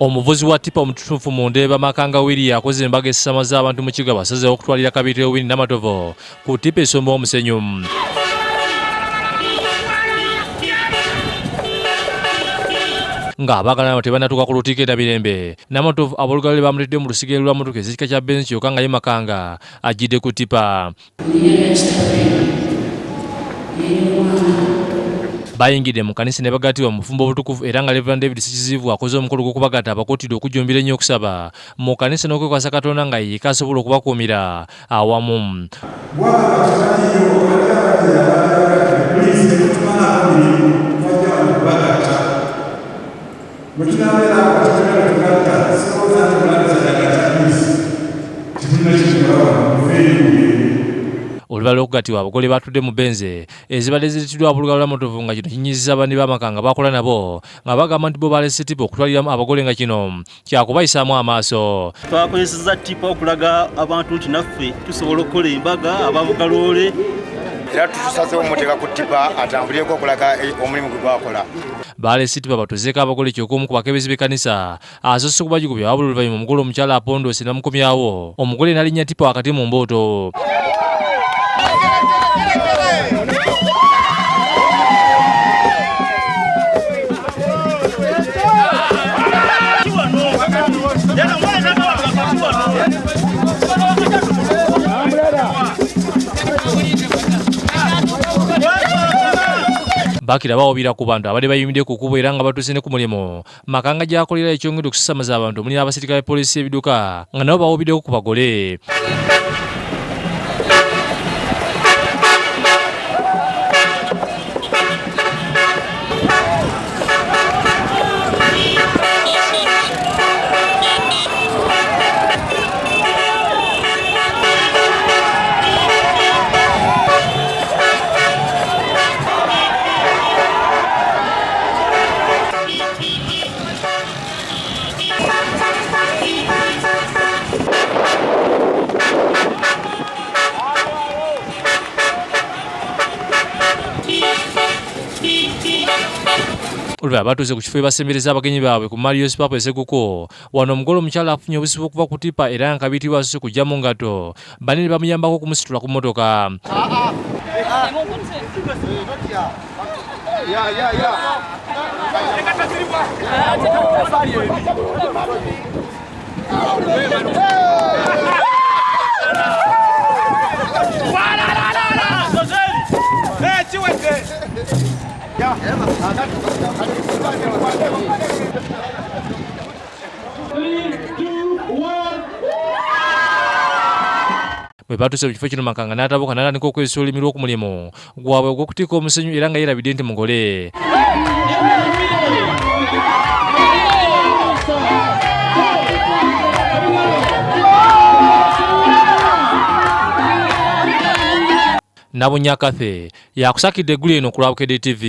Omuvuzi wa tipa omututufu mu Ndeeba Makanga Willy akoze embaga essama z'abantu mu Kiga basazeewo okutwalira Kabirire Winnie Namatovu ku tipa esomba omusenyu. Ng'abaagala tebanatuuka ku Lutikko e Mirembe, Namatovu aboolugalo bamutedde mu lusigere lwa motoka ez'ekika kya Benz kyokka nga ye Makanga ajjidde ku tipa. Bayingidde mu kkanisa ne bagatibwa mu bufumbo obutukuvu era nga Reverend David Sikizivu akoze omukolo gw'okubagatta abakuutidde okujumbira ennyo okusaba mu kkanisa n'okwekwasa Katonda nga ye asobola okubakuumira awamu. Olubalala okugatibwa abagole batudde mu benze ezibadde ziritiddwa ab'olugalo lwa Namatovu nga kino kinyizizza banne ba Makanga bakola nabo nga bagamba nti bo balese tipa okutwaliramu abagole nga kino kyakubayisaamu amaaso. Twakozesezza tipa okulaga abantu nti naffe tusobola okukola embaga ababugaloole era tusazeewo omuteeka ku tipa atambulireko okulaga omulimu gwe gwakola. Balese tipa batuzeeko abagole kyokka omu ku bakebezi b'ekkanisa asoose okubagigubya wabula oluvannyuma omugole omukyala Apondose namukomyawo omugole n'alinnya tipa wakati mu mbooto. Bakira bawubira ku bantu abadde bayimiridde ku kkubo era nga batuuse ne ku mulimu Makanga gy'akolera ekyongedde okusasamaza abantu omuli abasirikale poliisi y'ebiduka nga nabo bawubiddeko ku bagole. Olulala batuuse ku kifo basembereza abagenyi baabwe ku Marios Papa Esekuko wano omugole omukyala afunye obuzibu okuva ku tipa era nga kabitiibwa asoose kujja mu ngato banne ne bamuyambako okumusitula ku mmotoka. Bwe batuuse mu kifo kino Makanga n'atabuka n'atandika okwesa olulimi lw'oku mulimu gwabwe ogw'okutiika omusenyu era nga yeerabidde nti mugole. Nabunya Kathe yakusakidde eggulu eno ku Lwabukedde TV.